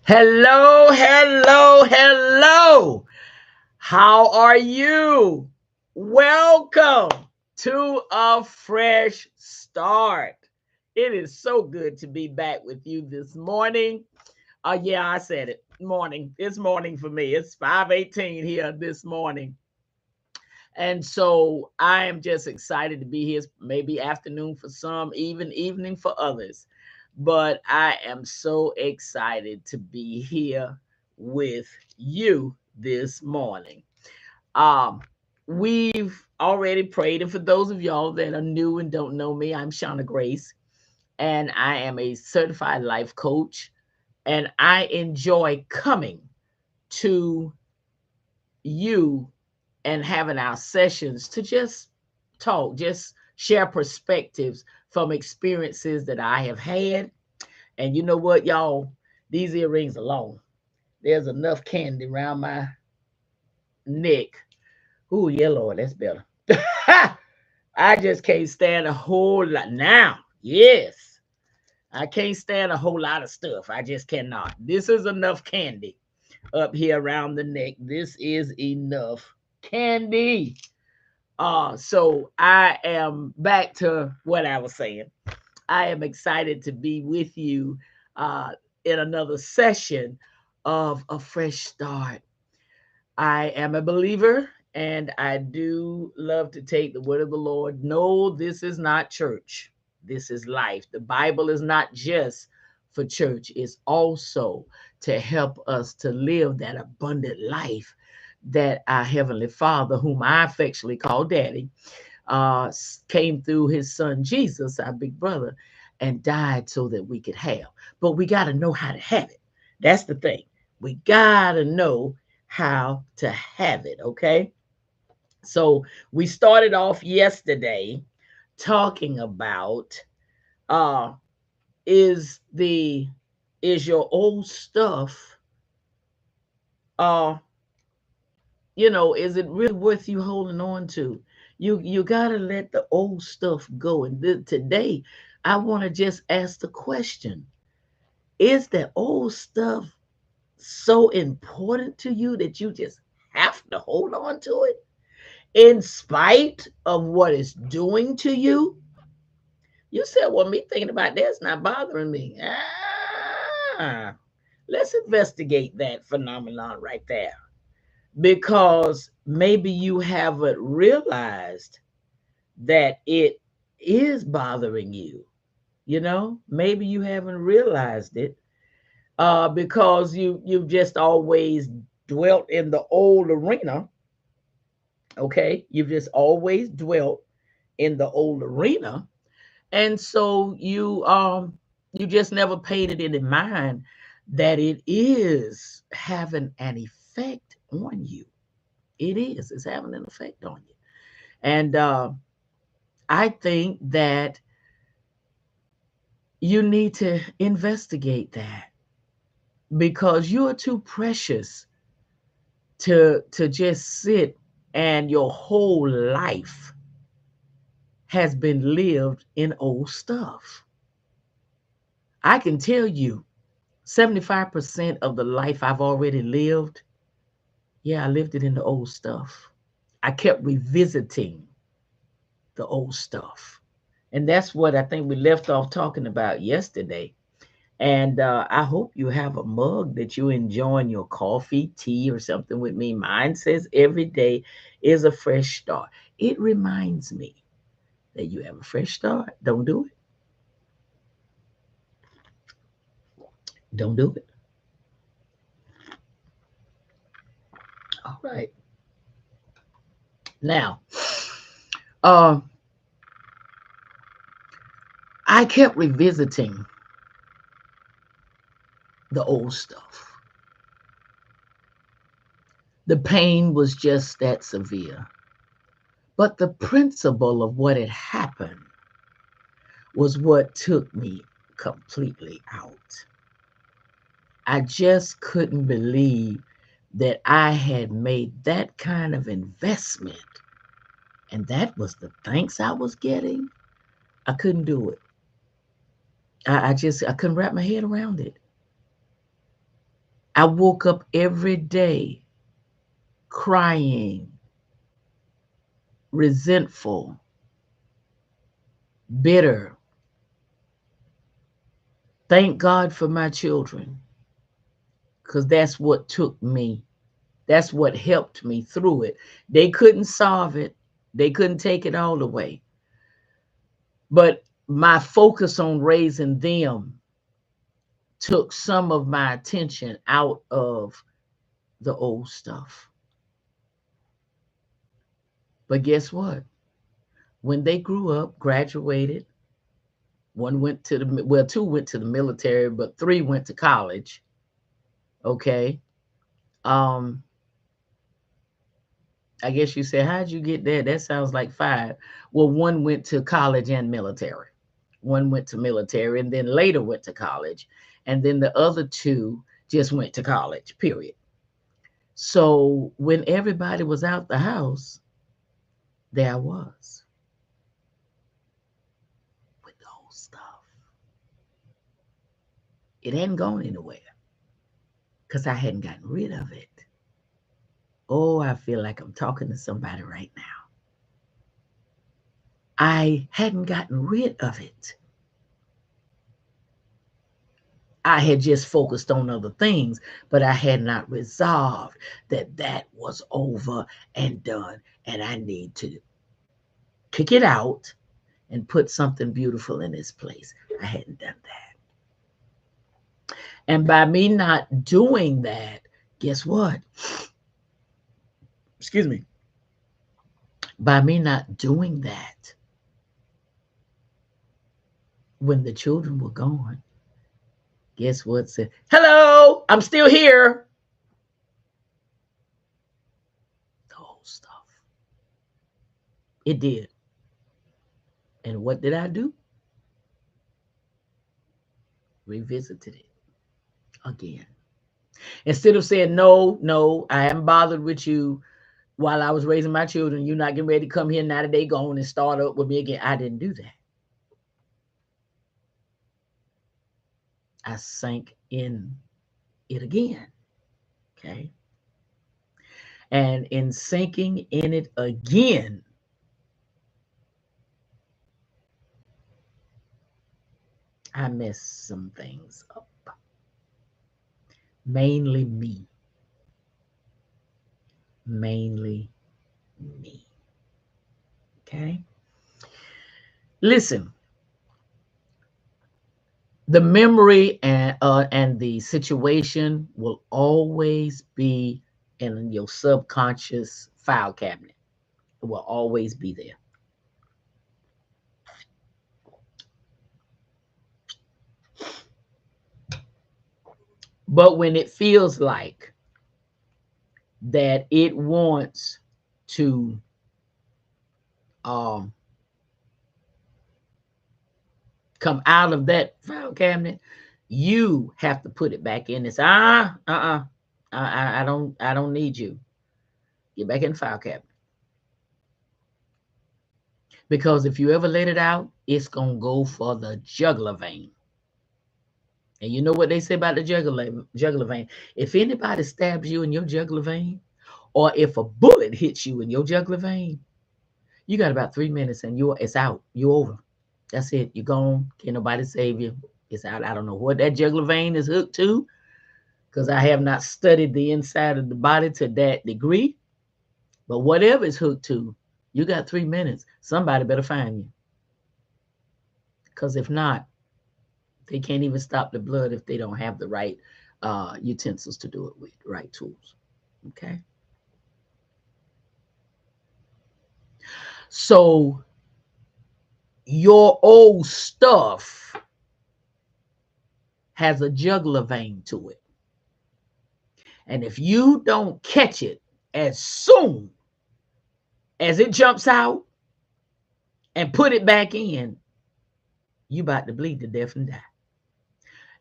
Hello, hello, hello. How are you? Welcome to a fresh start. It is so good to be back with you this morning. Yeah, I said it. Morning. It's morning for me. It's 5:18 here this morning. And so I am just excited to be here. Maybe afternoon for some, even evening for others. But I am so excited to be here with you this morning. Um, we've already prayed, and for those of y'all that are new and don't know me, I'm Shauna Grace, and I am a certified life coach, and I enjoy coming to you and having our sessions to just talk, just share perspectives from experiences that I have had. And you know what, y'all? These earrings alone, there's enough candy around my neck. Ooh, yeah, Lord, that's better. I just can't stand a whole lot now. Yes, I can't stand a whole lot of stuff. I just cannot. This is enough candy up here around the neck. This is enough candy. So I am back to what I was saying. I am excited to be with you uh, in another session of a fresh start. I am a believer and I do love to take the word of the Lord. No, this is not church. This is life. The Bible is not just for church, it's also to help us to live that abundant life that our Heavenly Father, whom I affectionately call Daddy, came through his son Jesus, our big brother, and died so that we could have. But we got to know how to have it. That's the thing. We got to know how to have it. Okay. So we started off yesterday talking about uh is the is your old stuff uh is it really worth you holding on to? You gotta let the old stuff go. And today, I want to just ask the question: is the old stuff so important to you that you just have to hold on to it in spite of what it's doing to you? You said, "Well, me thinking about that's not bothering me." Let's investigate that phenomenon right there, because maybe you haven't realized that it is bothering you. Maybe you haven't realized it because you've just always dwelt in the old arena. Okay, you've just always dwelt in the old arena, and so you just never paid it in mind that it is having an effect on you. It's having an effect on you. And I think that you need to investigate that, because you are too precious to just sit and your whole life has been lived in old stuff. I can tell you 75% of the life I've already lived, yeah, I lived it in the old stuff. I kept revisiting the old stuff. And that's what I think we left off talking about yesterday. And I hope you have a mug that you enjoying your coffee, tea, or something with me. Mine says every day is a fresh start. It reminds me that you have a fresh start. Don't do it. Don't do it. All right. Now, uh, I kept revisiting the old stuff. The pain was just that severe. But the principle of what had happened was what took me completely out. I just couldn't believe that I had made that kind of investment, and that was the thanks I was getting. I couldn't do it. I couldn't wrap my head around it. I woke up every day crying, resentful, bitter. Thank God for my children, because that's what took me. That's what helped me through it. They couldn't solve it. They couldn't take it all away. But my focus on raising them took some of my attention out of the old stuff. But guess what? When they grew up, graduated, one went to the, well, two went to the military, but three went to college. Okay. Um, I guess you said, how'd you get there? That sounds like five. Well, one went to college and military. One went to military and then later went to college. And then the other two just went to college, period. So when everybody was out the house, there I was with the whole stuff. It hadn't gone anywhere because I hadn't gotten rid of it. Oh, I feel like I'm talking to somebody right now. I hadn't gotten rid of it. I had just focused on other things, but I had not resolved that that was over and done, and I need to kick it out and put something beautiful in its place. I hadn't done that. And by me not doing that, guess what? Excuse me. By me not doing that, when the children were gone, guess what? Said, hello, I'm still here. The whole stuff. It did. And what did I do? Revisited it again. Instead of saying, no, no, I haven't bothered with you while I was raising my children. You're not getting ready to come here now that they gone and start up with me again. I didn't do that. I sank in it again. Okay. And in sinking in it again, I messed some things up. Mainly me. Mainly me. Okay. Listen, the memory and the situation will always be in your subconscious file cabinet. It will always be there. But when it feels like that it wants to come out of that file cabinet, you have to put it back in. It's I don't need you. Get back in the file cabinet. Because if you ever let it out, it's gonna go for the jugular vein. And you know what they say about the jugular vein? If anybody stabs you in your jugular vein, or if a bullet hits you in your jugular vein, you got about 3 minutes and it's out. You're over. That's it. You're gone. Can't nobody save you. It's out. I don't know what that jugular vein is hooked to, because I have not studied the inside of the body to that degree. But whatever it's hooked to, you got 3 minutes. Somebody better find you. Because if not, they can't even stop the blood if they don't have the right utensils to do it with, right tools. Okay. So your old stuff has a jugular vein to it. And if you don't catch it as soon as it jumps out and put it back in, you about to bleed to death and die.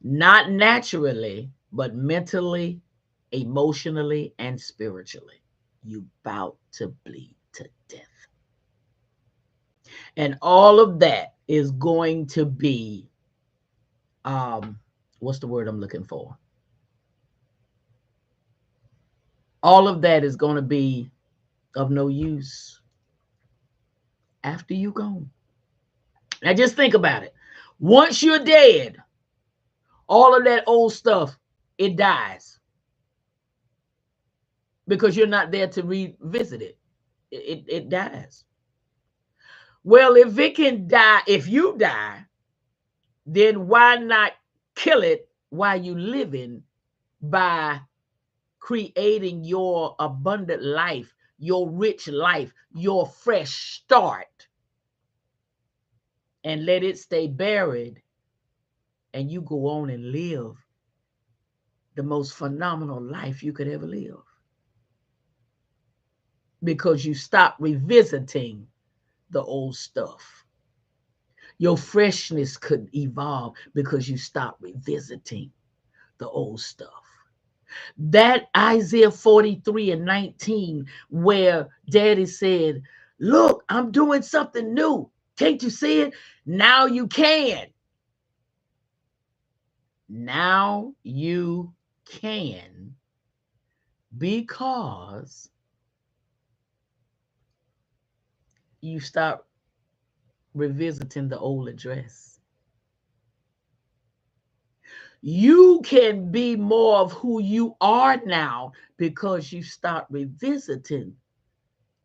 Not naturally, but mentally, emotionally, and spiritually. You about to bleed to death. And all of that is going to be, what's the word I'm looking for? All of that is going to be of no use after you're gone. Now just think about it. Once you're dead, all of that old stuff, it dies. Because you're not there to revisit it. It dies. Well, if it can die, if you die, then why not kill it while you living by creating your abundant life, your rich life, your fresh start, and let it stay buried, and you go on and live the most phenomenal life you could ever live. Because you stop revisiting the old stuff. Your freshness could evolve because you stop revisiting the old stuff. That Isaiah 43:19, where Daddy said, look, I'm doing something new. Can't you see it? Now you can. Now you can, because you stop revisiting the old address. You can be more of who you are now because you start revisiting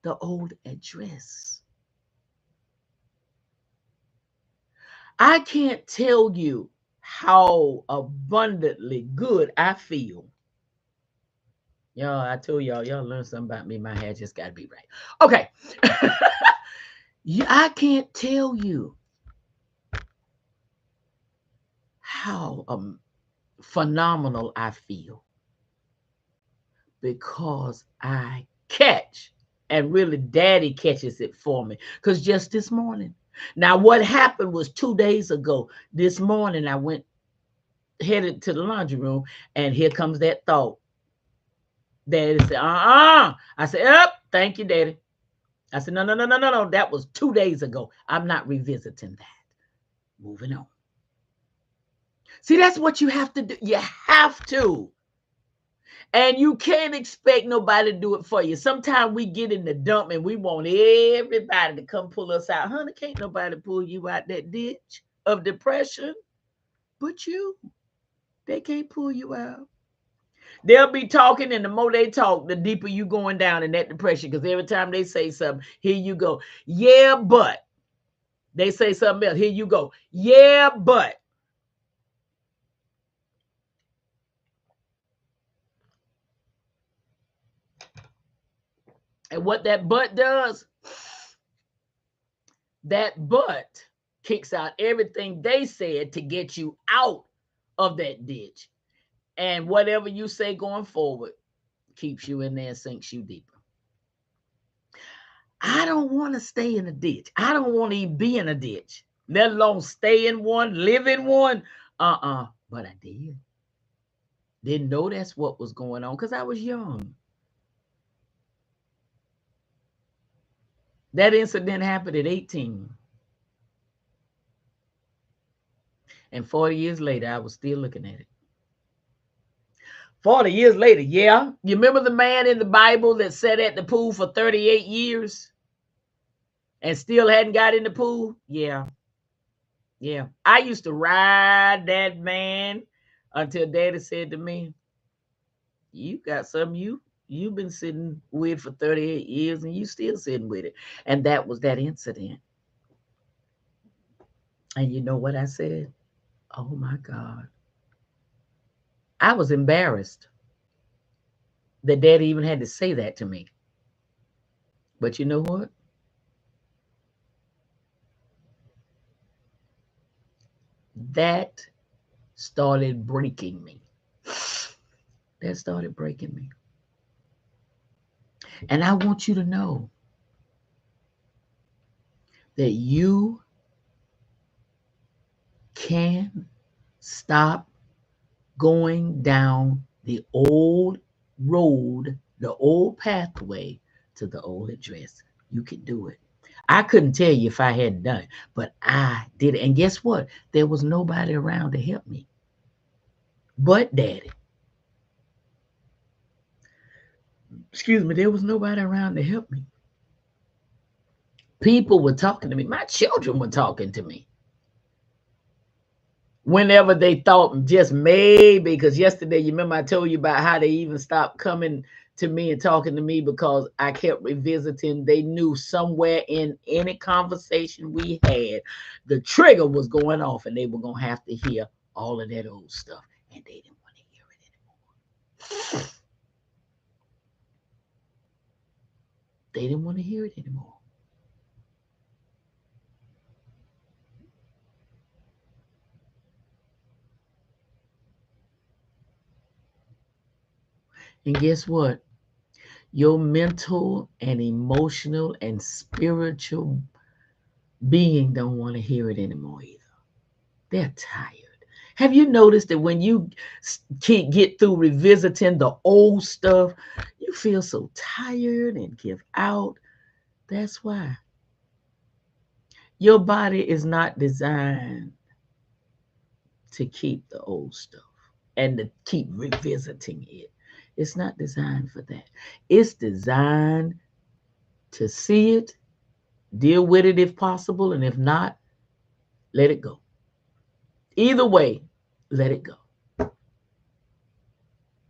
the old address. I can't tell you how abundantly good I feel. Y'all, I told y'all learn something about me. My hair just got to be right. Okay. I can't tell you how phenomenal I feel, because I catch, and really Daddy catches it for me. Because just this morning, now what happened was 2 days ago. This morning I headed to the laundry room, and here comes that thought. Daddy said, I said, thank you, Daddy. I said, no. That was 2 days ago. I'm not revisiting that. Moving on. See, that's what you have to do. You have to. And you can't expect nobody to do it for you. Sometimes we get in the dump and we want everybody to come pull us out. Honey, can't nobody pull you out that ditch of depression but you. They can't pull you out. They'll be talking, and the more they talk, the deeper you going down in that depression. Because every time they say something, here you go. Yeah, but. They say something else. Here you go. Yeah, but. And what that but does, that but kicks out everything they said to get you out of that ditch. And whatever you say going forward keeps you in there and sinks you deeper. I don't want to stay in a ditch. I don't want to even be in a ditch, let alone stay in one, live in one. But I did. Didn't know that's what was going on because I was young. That incident happened at 18. And 40 years later, I was still looking at it. 40 years later, yeah. You remember the man in the Bible that sat at the pool for 38 years and still hadn't got in the pool? Yeah. Yeah. I used to ride that man until Daddy said to me, you got something you've been sitting with for 38 years and you still sitting with it. And that was that incident. And you know what I said? Oh my God. I was embarrassed that Daddy even had to say that to me. But you know what? That started breaking me. That started breaking me. And I want you to know that you can stop going down the old road, the old pathway to the old address. You can do it. I couldn't tell you if I hadn't done it, but I did it. And guess what? There was nobody around to help me but Daddy. excuse me, there was nobody around to help me. People were talking to me. My children were talking to me. Whenever they thought just maybe, because yesterday, you remember I told you about how they even stopped coming to me and talking to me because I kept revisiting. They knew somewhere in any conversation we had, the trigger was going off and they were going to have to hear all of that old stuff. And they didn't want to hear it anymore. They didn't want to hear it anymore. And guess what? Your mental and emotional and spiritual being don't want to hear it anymore either. They're tired. Have you noticed that when you get through revisiting the old stuff, you feel so tired and give out? That's why. Your body is not designed to keep the old stuff and to keep revisiting it. It's not designed for that. It's designed to see it, deal with it if possible, and if not, let it go. Either way, let it go.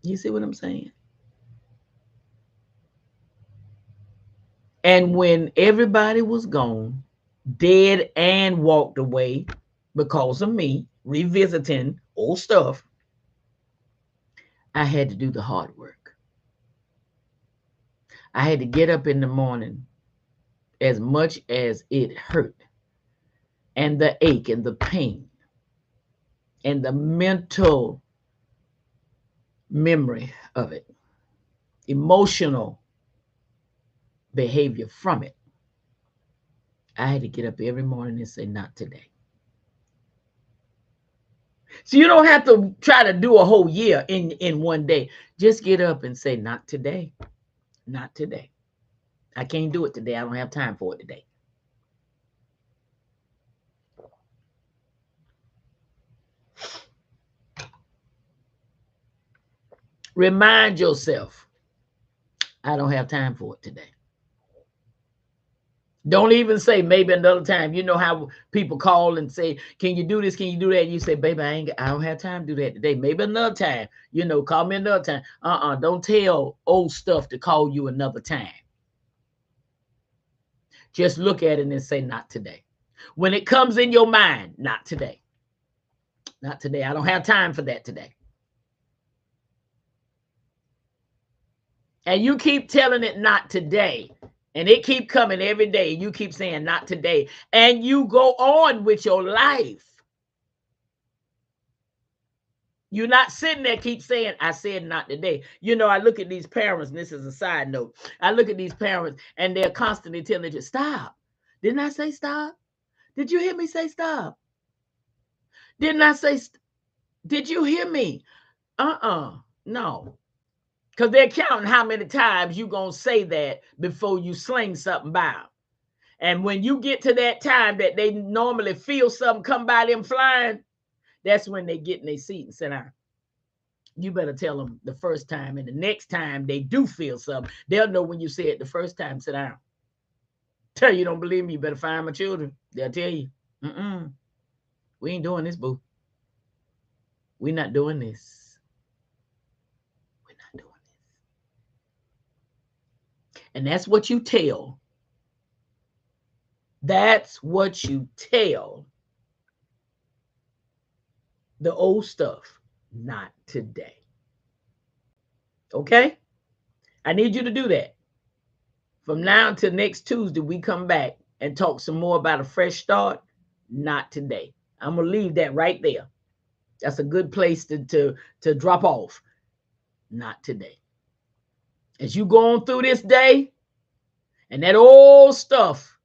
You see what I'm saying? And when everybody was gone, dead and walked away because of me revisiting old stuff, I had to do the hard work. I had to get up in the morning, as much as it hurt, and the ache and the pain and the mental memory of it, emotional behavior from it. I had to get up every morning and say, not today. So you don't have to try to do a whole year in one day. Just get up and say, not today. Not today. I can't do it today. I don't have time for it today. Remind yourself, I don't have time for it today. Don't even say maybe another time. You know how people call and say, can you do this? Can you do that? And you say, baby, I don't have time to do that today. Maybe another time. Call me another time. Don't tell old stuff to call you another time. Just look at it and say, not today. When it comes in your mind, not today. Not today. I don't have time for that today. And you keep telling it not today. And it keep coming every day. You keep saying not today. And you go on with your life. You're not sitting there keep saying, I said not today. I look at these parents, and this is a side note. I look at these parents and they're constantly telling you, stop. Didn't I say stop? Did you hear me say stop? Didn't I say, did you hear me? No. Because they're counting how many times you're going to say that before you sling something by them. And when you get to that time that they normally feel something come by them flying, that's when they get in their seat and sit down. You better tell them the first time, and the next time they do feel something, they'll know when you say it the first time, sit down. Tell you don't believe me, you better find my children. They'll tell you, we ain't doing this, boo. We're not doing this. We're not doing this. And that's what you tell. That's what you tell the old stuff. Not today. Okay? I need you to do that. From now until next Tuesday, we come back and talk some more about a fresh start. Not today. I'm going to leave that right there. That's a good place to drop off. Not today. As you go on through this day, and that old stuff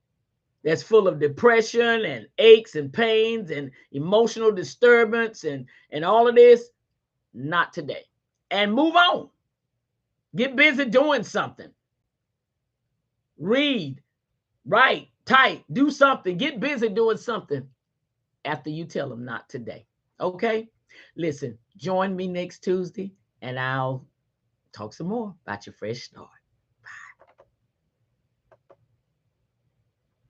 that's full of depression and aches and pains and emotional disturbance and all of this, not today. And move on. Get busy doing something. Read, write, type, do something. Get busy doing something after you tell them not today. Okay? Listen, join me next Tuesday and I'll talk some more about your fresh start.